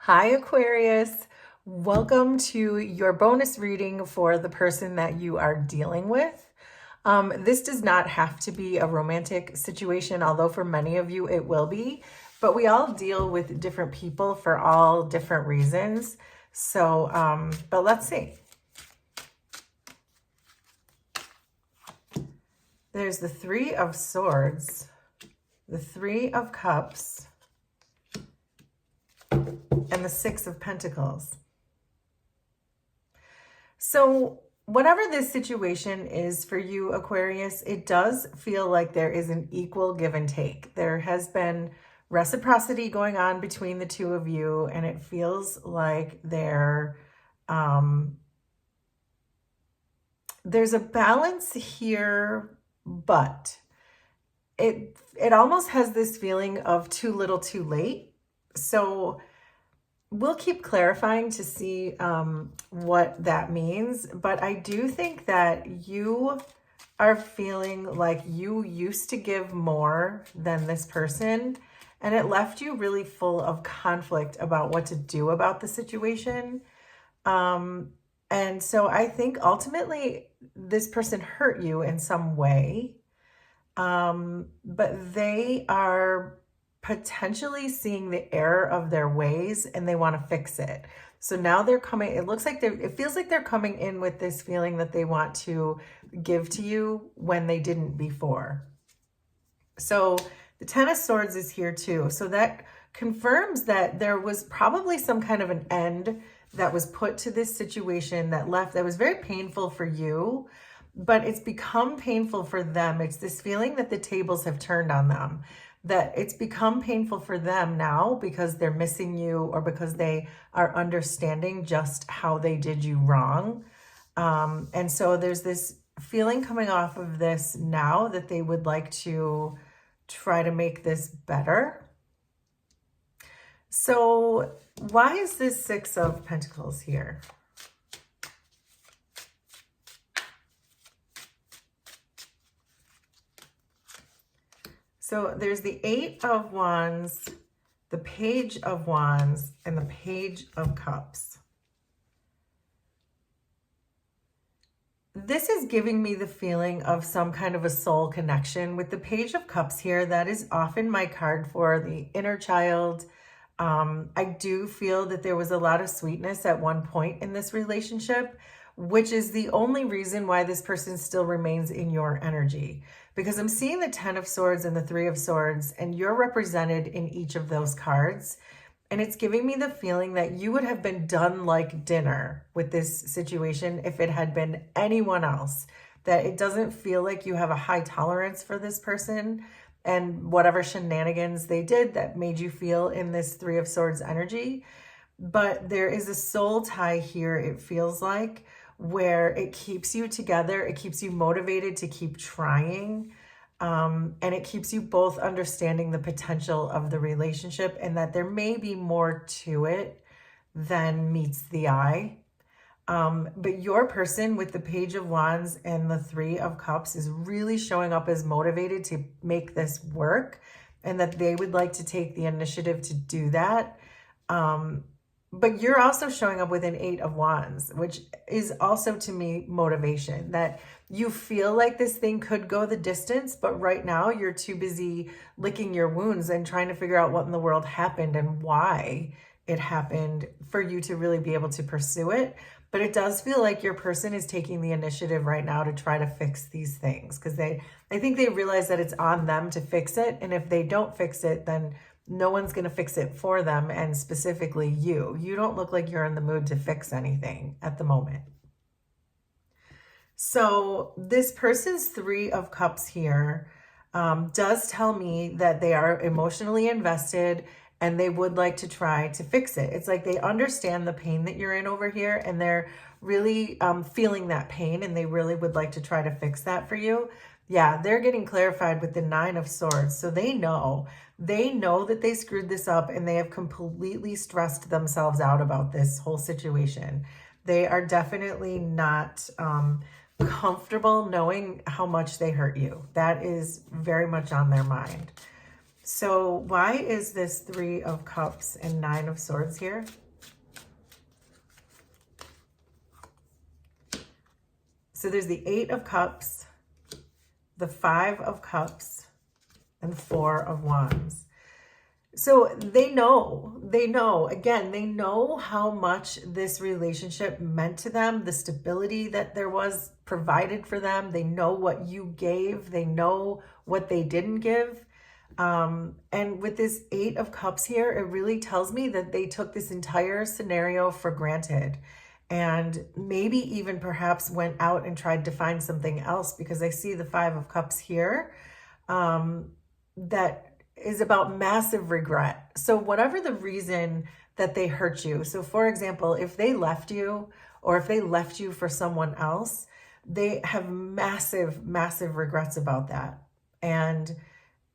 Hi, Aquarius. Welcome to your bonus reading for the person that you are dealing with. This does not have to be a romantic situation, although for many of you it will be, but we all deal with different people for all different reasons. But let's see. There's the Three of Swords, the Three of Cups, and the Six of Pentacles. So whatever this situation is for you, Aquarius, it does feel like there is an equal give and take. There has been reciprocity going on between the two of you, and it feels like there's a balance here, but it almost has this feeling of too little too late. So we'll keep clarifying to see what that means, but I do think that you are feeling like you used to give more than this person, and it left you really full of conflict about what to do about the situation. And so I think ultimately this person hurt you in some way, but they are potentially seeing the error of their ways and they want to fix it. So now they're coming, it feels like they're coming in with this feeling that they want to give to you when they didn't before. So the Ten of Swords is here too. So that confirms that there was probably some kind of an end that was put to this situation that was very painful for you, but it's become painful for them. It's this feeling that the tables have turned on them, that it's become painful for them now because they're missing you or because they are understanding just how they did you wrong. And so there's this feeling coming off of this now that they would like to try to make this better. So why is this Six of Pentacles here? So there's the Eight of Wands, the Page of Wands, and the Page of Cups. This is giving me the feeling of some kind of a soul connection. With the Page of Cups here, that is often my card for the inner child. I do feel that there was a lot of sweetness at one point in this relationship, which is the only reason why this person still remains in your energy. Because I'm seeing the Ten of Swords and the Three of Swords, and you're represented in each of those cards. And it's giving me the feeling that you would have been done like dinner with this situation if it had been anyone else. That it doesn't feel like you have a high tolerance for this person and whatever shenanigans they did that made you feel in this Three of Swords energy. But there is a soul tie here, it feels like, where it keeps you together, it keeps you motivated to keep trying, and it keeps you both understanding the potential of the relationship and that there may be more to it than meets the eye. But your person with the Page of Wands and the Three of Cups is really showing up as motivated to make this work and that they would like to take the initiative to do that. But you're also showing up with an Eight of Wands, which is also to me motivation, that you feel like this thing could go the distance, but right now you're too busy licking your wounds and trying to figure out what in the world happened and why it happened for you to really be able to pursue it. But it does feel like your person is taking the initiative right now to try to fix these things because I think they realize that it's on them to fix it. And if they don't fix it, then no one's going to fix it for them, and specifically you. You don't look like you're in the mood to fix anything at the moment. So this person's Three of Cups here does tell me that they are emotionally invested and they would like to try to fix it. It's like they understand the pain that you're in over here and they're really feeling that pain and they really would like to try to fix that for you. Yeah, they're getting clarified with the Nine of Swords. So they know that they screwed this up and they have completely stressed themselves out about this whole situation. They are definitely not comfortable knowing how much they hurt you. That is very much on their mind. So why is this 3 of Cups and 9 of Swords here? So there's the 8 of Cups, the 5 of Cups, and 4 of Wands. So they know, again, they know how much this relationship meant to them, the stability that there was provided for them. They know what you gave. They know what they didn't give. And with this 8 of Cups here, it really tells me that they took this entire scenario for granted and maybe even perhaps went out and tried to find something else, because I see the 5 of Cups here that is about massive regret. So whatever the reason that they hurt you. So for example, if they left you or if they left you for someone else, they have massive, massive regrets about that. And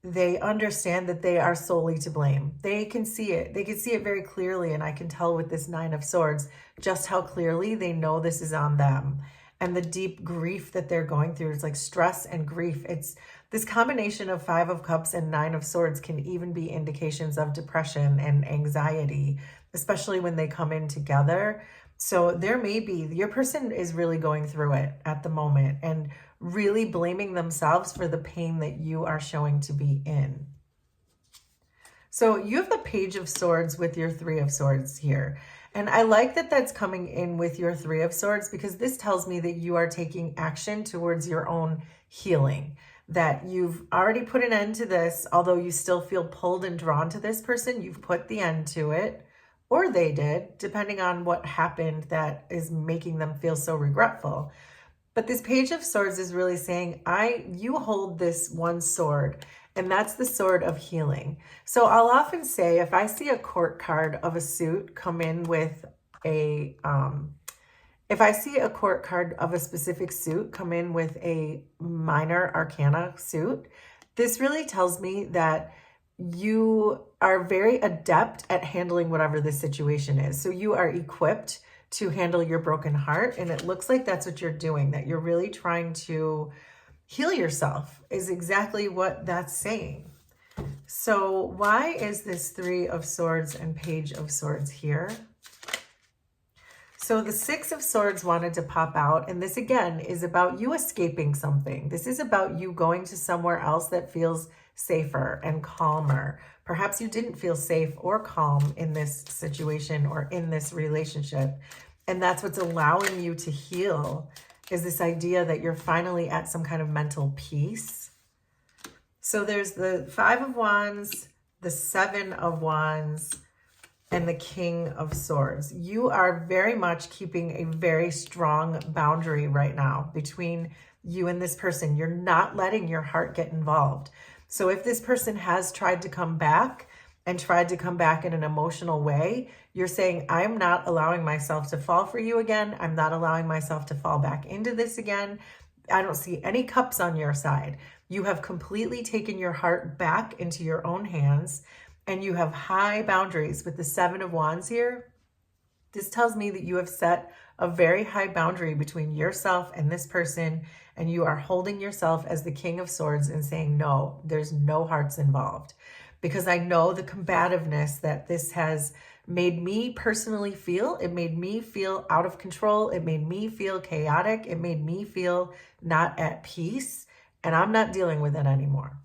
they understand that they are solely to blame. They can see it. They can see it very clearly. And I can tell with this 9 of Swords just how clearly they know this is on them. And the deep grief that they're going through is like stress and grief. It's this combination of 5 of Cups and 9 of Swords can even be indications of depression and anxiety, especially when they come in together. So there may be, your person is really going through it at the moment and really blaming themselves for the pain that you are showing to be in. So you have the Page of Swords with your 3 of Swords here. And I like that that's coming in with your 3 of Swords, because this tells me that you are taking action towards your own healing, that you've already put an end to this. Although you still feel pulled and drawn to this person, you've put the end to it, or they did, depending on what happened that is making them feel so regretful. But this Page of Swords is really saying, you hold this one sword, and that's the sword of healing. So I'll often say, if I see a court card of a suit come in with a, if I see a court card of a specific suit come in with a minor arcana suit, this really tells me that you are very adept at handling whatever the situation is. So you are equipped to handle your broken heart. And it looks like that's what you're doing, that you're really trying to heal yourself, is exactly what that's saying. So why is this 3 of Swords and Page of Swords here? So the 6 of Swords wanted to pop out. And this again is about you escaping something. This is about you going to somewhere else that feels safer and calmer. Perhaps you didn't feel safe or calm in this situation or in this relationship. And that's what's allowing you to heal, is this idea that you're finally at some kind of mental peace. So there's the 5 of Wands, the 7 of Wands, and the King of Swords. You are very much keeping a very strong boundary right now between you and this person. You're not letting your heart get involved. So if this person has tried to come back and tried to come back in an emotional way, you're saying, I'm not allowing myself to fall for you again. I'm not allowing myself to fall back into this again. I don't see any cups on your side. You have completely taken your heart back into your own hands, and you have high boundaries with the 7 of Wands here. This tells me that you have set a very high boundary between yourself and this person, and you are holding yourself as the King of Swords and saying, no, there's no hearts involved. Because I know the combativeness that this has made me personally feel. It made me feel out of control. It made me feel chaotic. It made me feel not at peace, and I'm not dealing with it anymore.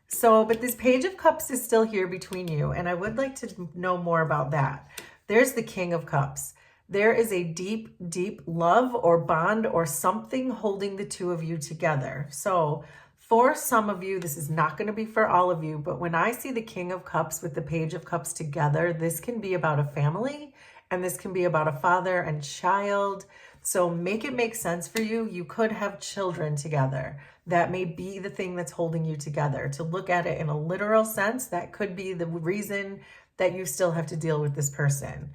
So, but this Page of Cups is still here between you, and I would like to know more about that. There's the King of Cups. There is a deep, deep love or bond or something holding the two of you together. So for some of you, this is not going to be for all of you, but when I see the King of Cups with the Page of Cups together, this can be about a family, and this can be about a father and child. So make it make sense for you. You could have children together. That may be the thing that's holding you together. To look at it in a literal sense, that could be the reason that you still have to deal with this person.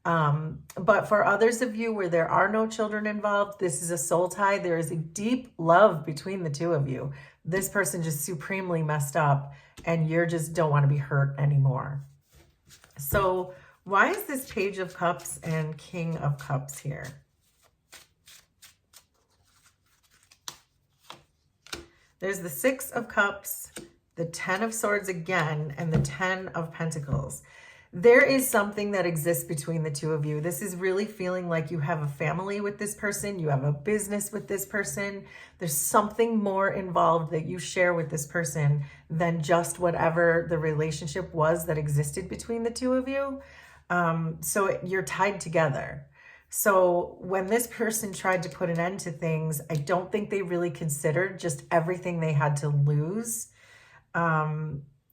But for others of you where there are no children involved, this is a soul tie. There is a deep love between the two of you. This person just supremely messed up, and you just don't want to be hurt anymore. So why is this Page of Cups and King of Cups here? There's the 6 of Cups, the 10 of Swords again, and the 10 of Pentacles. There is something that exists between the two of you. This is really feeling like you have a family with this person. You have a business with this person. There's something more involved that you share with this person than just whatever the relationship was that existed between the two of you. So you're tied together. So when this person tried to put an end to things, I don't think they really considered just everything they had to lose.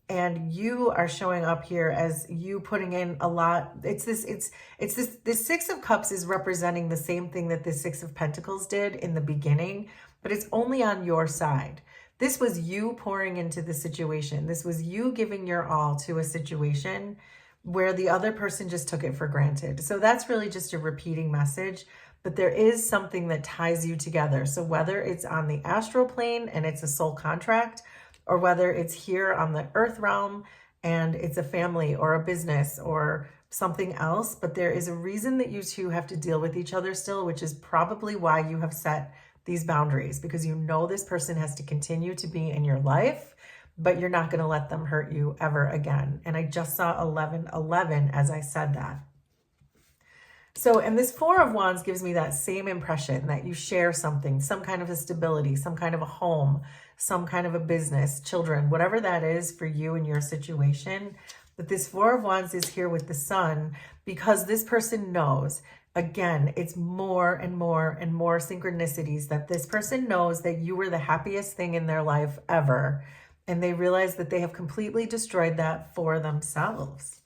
And you are showing up here as you putting in a lot. This 6 of Cups is representing the same thing that the 6 of Pentacles did in the beginning, but it's only on your side. This was you pouring into the situation. This was you giving your all to a situation where the other person just took it for granted. So that's really just a repeating message, but there is something that ties you together. So whether it's on the astral plane and it's a soul contract, or whether it's here on the earth realm and it's a family or a business or something else, but there is a reason that you two have to deal with each other still, which is probably why you have set these boundaries, because you know this person has to continue to be in your life, but you're not going to let them hurt you ever again. And I just saw 1111 as I said that. So, and this 4 of Wands gives me that same impression that you share something, some kind of a stability, some kind of a home, some kind of a business, children, whatever that is for you and your situation. But this 4 of Wands is here with the Sun because this person knows, again, it's more and more and more synchronicities that this person knows that you were the happiest thing in their life ever. And they realize that they have completely destroyed that for themselves.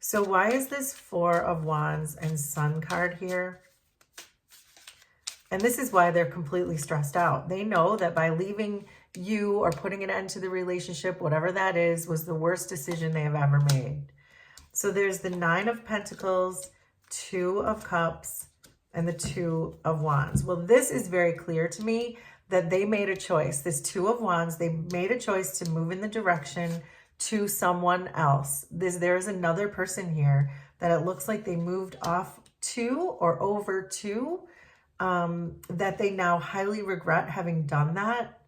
So why is this 4 of Wands and Sun card here? And this is why they're completely stressed out. They know that by leaving you or putting an end to the relationship, whatever that is, was the worst decision they have ever made. So there's the 9 of Pentacles, 2 of Cups, and the 2 of Wands. Well, this is very clear to me that they made a choice. This 2 of Wands, they made a choice to move in the direction to someone else. There is another person here that it looks like they moved off to or over to, that they now highly regret having done that.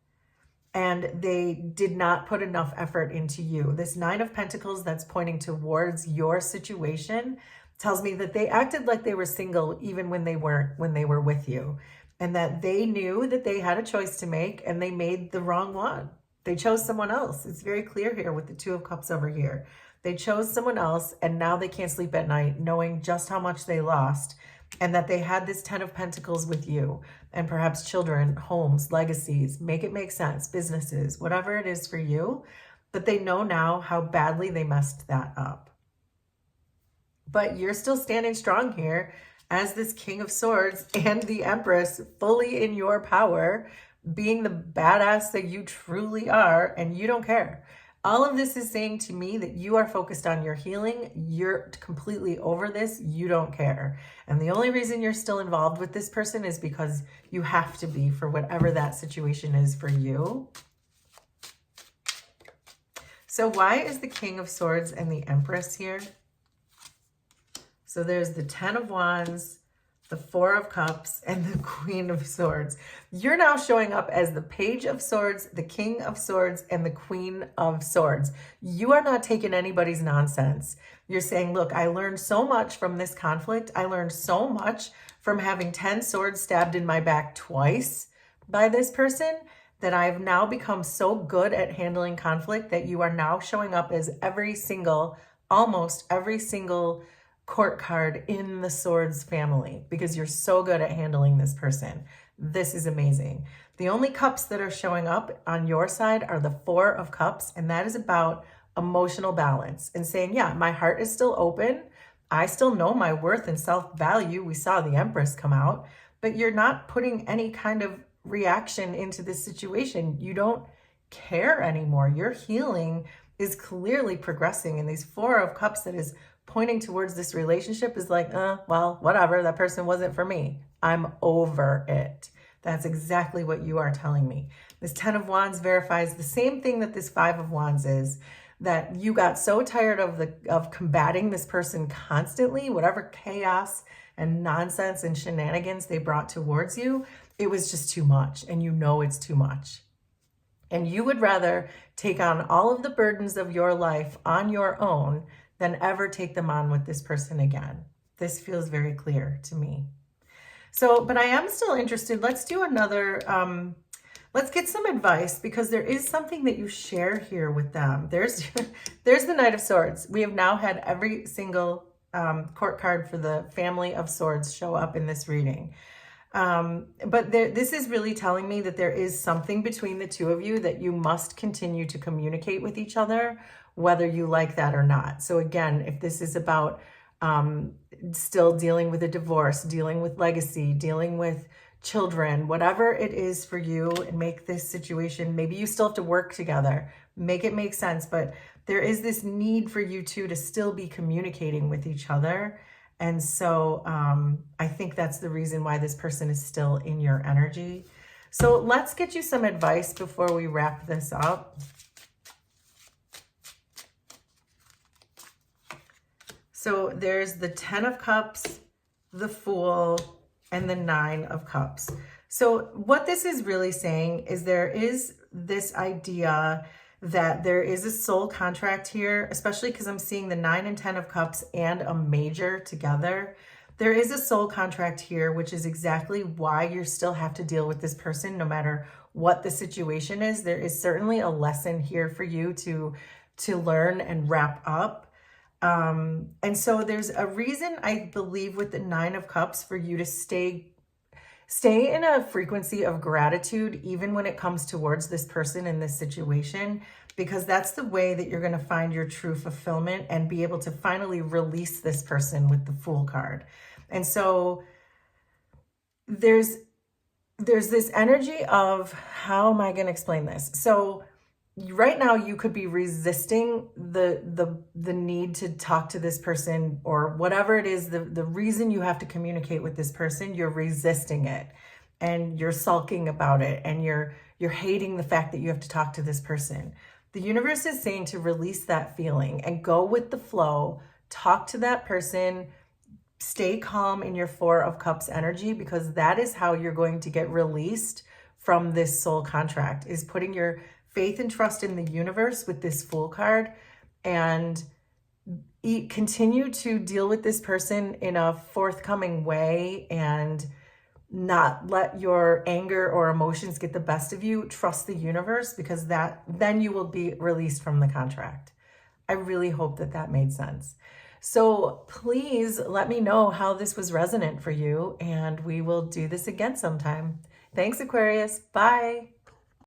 And they did not put enough effort into you. This 9 of Pentacles that's pointing towards your situation tells me that they acted like they were single even when they weren't, when they were with you. And that they knew that they had a choice to make and they made the wrong one. They chose someone else. It's very clear here with the 2 of Cups over here. They chose someone else and now they can't sleep at night knowing just how much they lost and that they had this 10 of Pentacles with you and perhaps children, homes, legacies, make it make sense, businesses, whatever it is for you. But they know now how badly they messed that up. But you're still standing strong here as this King of Swords and the Empress fully in your power, being the badass that you truly are, and you don't care. All of this is saying to me that you are focused on your healing. You're completely over this. You don't care. And the only reason you're still involved with this person is because you have to be for whatever that situation is for you. So why is the King of Swords and the Empress here? So there's the 10 of Wands, the 4 of Cups, and the Queen of Swords. You're now showing up as the Page of Swords, the King of Swords, and the Queen of Swords. You are not taking anybody's nonsense. You're saying, look, I learned so much from this conflict. I learned so much from having 10 swords stabbed in my back twice by this person that I've now become so good at handling conflict that you are now showing up as almost every single court card in the Swords family because you're so good at handling this person. This is amazing. The only cups that are showing up on your side are the 4 of Cups, and that is about emotional balance and saying, yeah, my heart is still open. I still know my worth and self-value. We saw the Empress come out, but you're not putting any kind of reaction into this situation. You don't care anymore. Your healing is clearly progressing, and these 4 of Cups that is pointing towards this relationship is like, well, whatever, that person wasn't for me. I'm over it. That's exactly what you are telling me. This 10 of Wands verifies the same thing that this 5 of Wands is, that you got so tired of combating this person constantly, whatever chaos and nonsense and shenanigans they brought towards you, it was just too much, and you know it's too much. And you would rather take on all of the burdens of your life on your own than ever take them on with this person again. This feels very clear to me. So, but I am still interested. Let's do another, let's get some advice, because there is something that you share here with them. There's, there's the Knight of Swords. We have now had every single court card for the Family of Swords show up in this reading. But this is really telling me that there is something between the two of you that you must continue to communicate with each other, whether you like that or not. So again, if this is about still dealing with a divorce, dealing with legacy, dealing with children, whatever it is for you, and make this situation, maybe you still have to work together, make it make sense, but there is this need for you two to still be communicating with each other. And so I think that's the reason why this person is still in your energy. So let's get you some advice before we wrap this up. So there's the 10 of Cups, the Fool, and the 9 of Cups. So what this is really saying is there is this idea that there is a soul contract here, especially because I'm seeing the 9 and 10 of Cups and a Major together. There is a soul contract here, which is exactly why you still have to deal with this person no matter what the situation is. There is certainly a lesson here for you to learn and wrap up. And so there's a reason, I believe, with the 9 of Cups for you to stay in a frequency of gratitude, even when it comes towards this person in this situation, because that's the way that you're going to find your true fulfillment and be able to finally release this person with the Fool card. And so there's this energy of, how am I going to explain this? So right now you could be resisting the need to talk to this person, or whatever it is, the reason you have to communicate with this person, you're resisting it and you're sulking about it and you're hating the fact that you have to talk to this person. The universe is saying to release that feeling and go with the flow, talk to that person, stay calm in your 4 of Cups energy, because that is how you're going to get released from this soul contract, is putting your faith and trust in the universe with this Fool card, and continue to deal with this person in a forthcoming way and not let your anger or emotions get the best of you. Trust the universe, because then you will be released from the contract. I really hope that made sense. So please let me know how this was resonant for you, and we will do this again sometime. Thanks, Aquarius. Bye.